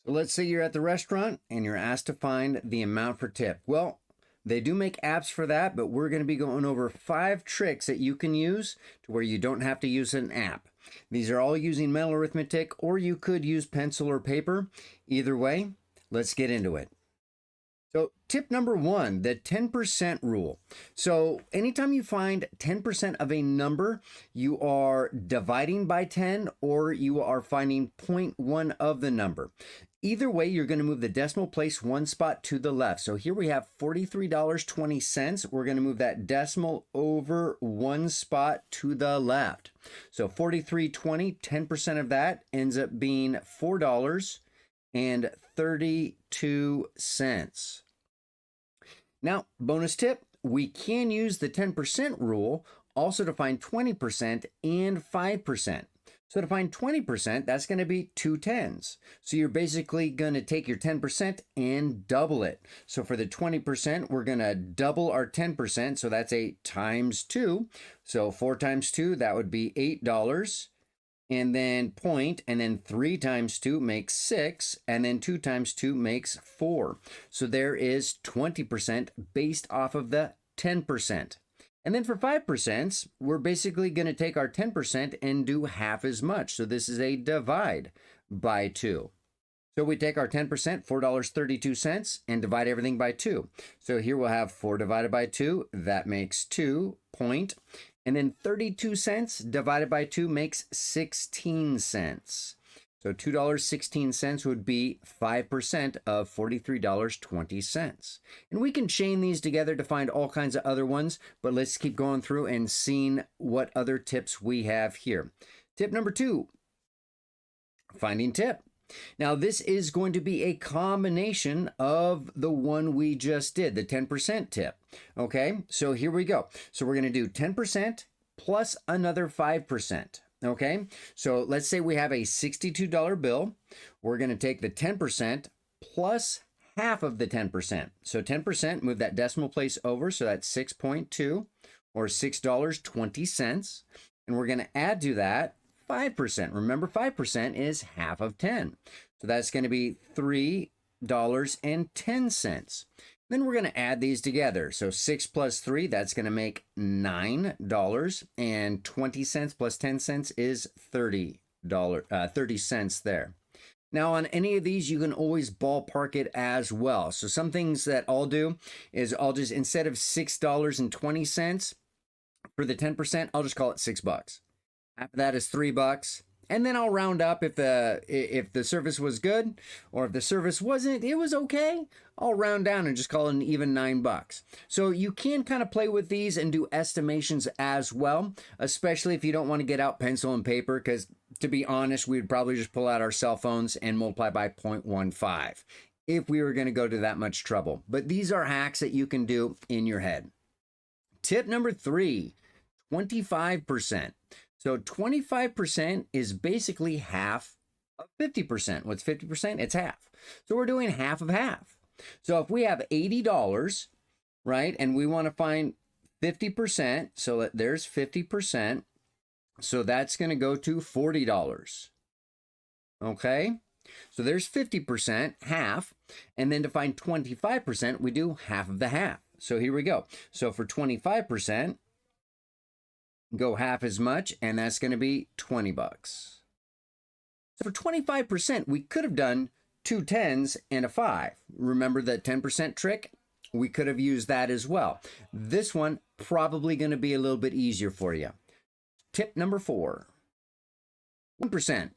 So let's say you're at the restaurant and you're asked to find the amount for tip. Well, they do make apps for that, but we're going to be going over 5 tricks that you can use to where you don't have to use an app. These are all using mental arithmetic, or you could use pencil or paper. Either way, let's get into it. So, tip number 1, the 10% rule. So, anytime you find 10% of a number, you are dividing by 10 or you are finding 0.1 of the number. Either way, you're going to move the decimal place one spot to the left. So here we have $43.20. We're going to move that decimal over one spot to the left. So 43.20, 10% of that ends up being $4.32. Now, bonus tip, we can use the 10% rule also to find 20% and 5%. So to find 20%, that's going to be 2 10s. So you're basically going to take your 10% and double it. So for the 20%, we're going to double our 10%. So that's 8 times 2. So 4 times 2, that would be $8. And then point, and then 3 times 2 makes 6, and then 2 times 2 makes 4. So there is 20% based off of the 10%. And then for 5%, we're basically going to take our 10% and do half as much. So this is a divide by 2. So we take our 10%, $4.32, and divide everything by 2. So here we'll have 4 divided by 2. That makes 2 point. And then 32 cents divided by 2 makes 16 cents. So $2.16 would be 5% of $43.20. And we can chain these together to find all kinds of other ones, but let's keep going through and seeing what other tips we have here. Tip number 2, finding tip. Now this is going to be a combination of the one we just did, the 10% tip. Okay, so here we go. So we're going to do 10% plus another 5%. Okay, so let's say we have a $62 bill. We're going to take the 10% plus half of the 10%. So 10%, move that decimal place over. So that's 6.2 or $6.20. And we're going to add to that 5%. Remember, 5% is half of 10. So that's going to be $3.10. Then we're going to add these together. So 6 plus 3, that's going to make $9. And 20 cents plus 10 cents is $30 cents there. Now on any of these, you can always ballpark it as well. So some things that I'll do is I'll just, instead of $6.20 for the 10%, I'll just call it $6. After that is $3. And then I'll round up if the service was good, or if the service wasn't, it was okay, I'll round down and just call it an even $9. So you can kind of play with these and do estimations as well, especially if you don't want to get out pencil and paper, because to be honest, we'd probably just pull out our cell phones and multiply by 0.15 if we were going to go to that much trouble. But these are hacks that you can do in your head. Tip number 3, 25%. So 25% is basically half of 50%. What's 50%? It's half. So we're doing half of half. So if we have $80, right, and we want to find 50%, so there's 50%. So that's going to go to $40. Okay? So there's 50%, half. And then to find 25%, we do half of the half. So here we go. So for 25%, go half as much, and that's going to be $20. So for 25%, we could have done 2 10s and a 5. Remember the 10% trick? We could have used that as well. This one probably going to be a little bit easier for you. Tip number 4, 1%.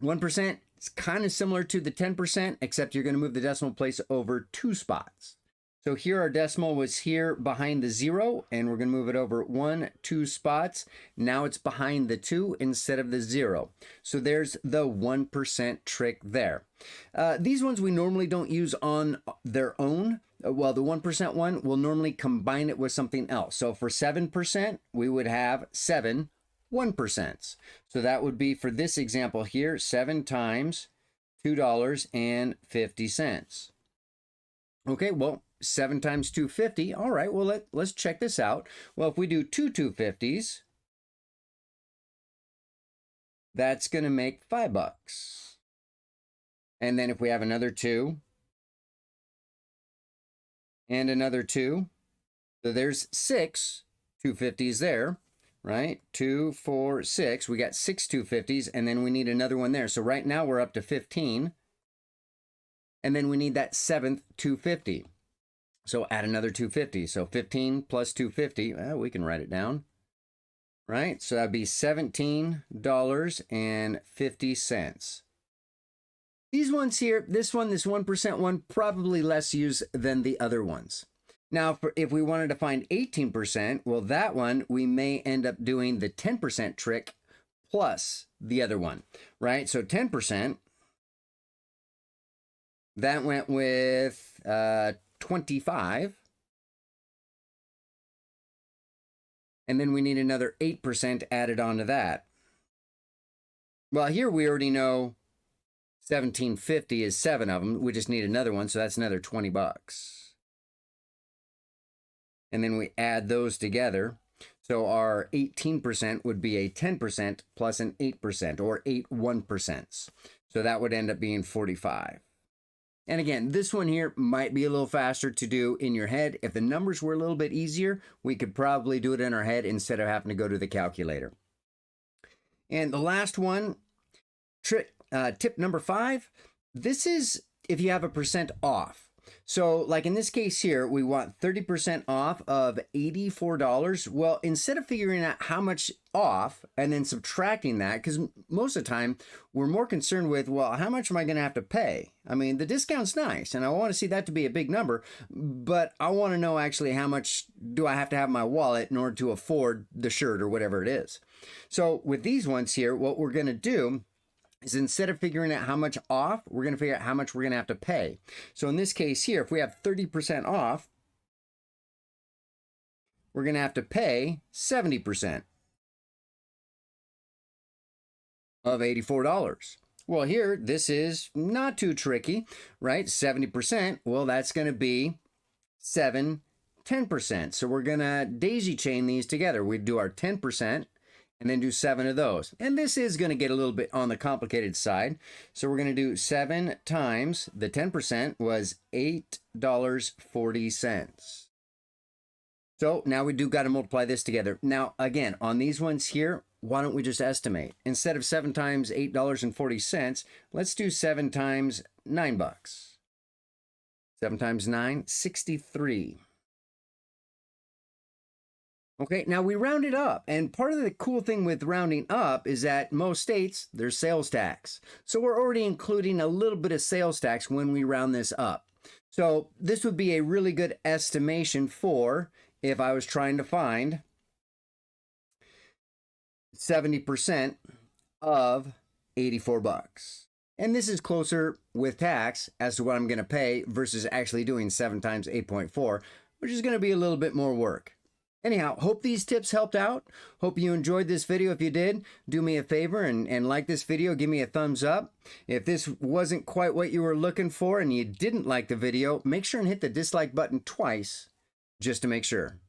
1% is kind of similar to the 10%, except you're going to move the decimal place over 2 spots. So here our decimal was here behind the 0, and we're going to move it over 1, 2 spots. Now it's behind the 2 instead of the 0. So there's the 1% trick there. These ones we normally don't use on their own. Well, the 1% one, we'll normally combine it with something else. So for 7%, we would have 7 1%. So that would be, for this example here, 7 times $2.50. Okay, well, 7 times 250. All right, well, let's check this out. Well, if we do 2 250s, that's going to make $5. And then if we have another 2 and another 2, so there's 6 250s there, right? 2, 4, 6. We got 6 250s, and then we need another one there. So right now we're up to 15. And then we need that 7th 250. So add another 250. So 15 plus 250, well, we can write it down, right? So that'd be $17.50. These ones here, this 1% one, probably less used than the other ones. Now, if we wanted to find 18%, well, that one, we may end up doing the 10% trick plus the other one, right? So 10%, that went with 25. And then we need another 8% added onto that. Well, here we already know 1750 is 7 of them. We just need another one, so that's another 20 bucks. And then we add those together. So our 18% would be a 10% plus an 8%, or 8 1%. So that would end up being 45. And again, this one here might be a little faster to do in your head. If the numbers were a little bit easier, we could probably do it in our head instead of having to go to the calculator. And the last one, tip number 5, this is if you have a percent off. So like in this case here, we want 30% off of $84. Well, instead of figuring out how much off and then subtracting that, because most of the time we're more concerned with, well, how much am I going to have to pay? I mean, the discount's nice and I want to see that to be a big number, but I want to know actually how much do I have to have in my wallet in order to afford the shirt or whatever it is. So with these ones here, what we're going to do is instead of figuring out how much off, we're going to figure out how much we're going to have to pay. So in this case here, if we have 30% off, we're going to have to pay 70% of $84. Well, here, this is not too tricky, right? 70%, well, that's going to be 10%. So we're going to daisy chain these together. We do our 10%. And then do 7 of those. And this is going to get a little bit on the complicated side. So we're going to do 7 times the 10% was $8.40. So now we do got to multiply this together. Now, again, on these ones here, why don't we just estimate? Instead of 7 times $8.40, let's do 7 times $9. 7 times 9, 63. Okay, now we round it up, and part of the cool thing with rounding up is that most states, there's sales tax. So we're already including a little bit of sales tax when we round this up. So this would be a really good estimation for if I was trying to find 70% of 84 bucks. And this is closer with tax as to what I'm going to pay versus actually doing 7 times 8.4, which is going to be a little bit more work. Anyhow, hope these tips helped out. Hope you enjoyed this video. If you did, do me a favor and like this video. Give me a thumbs up. If this wasn't quite what you were looking for and you didn't like the video, make sure and hit the dislike button twice just to make sure.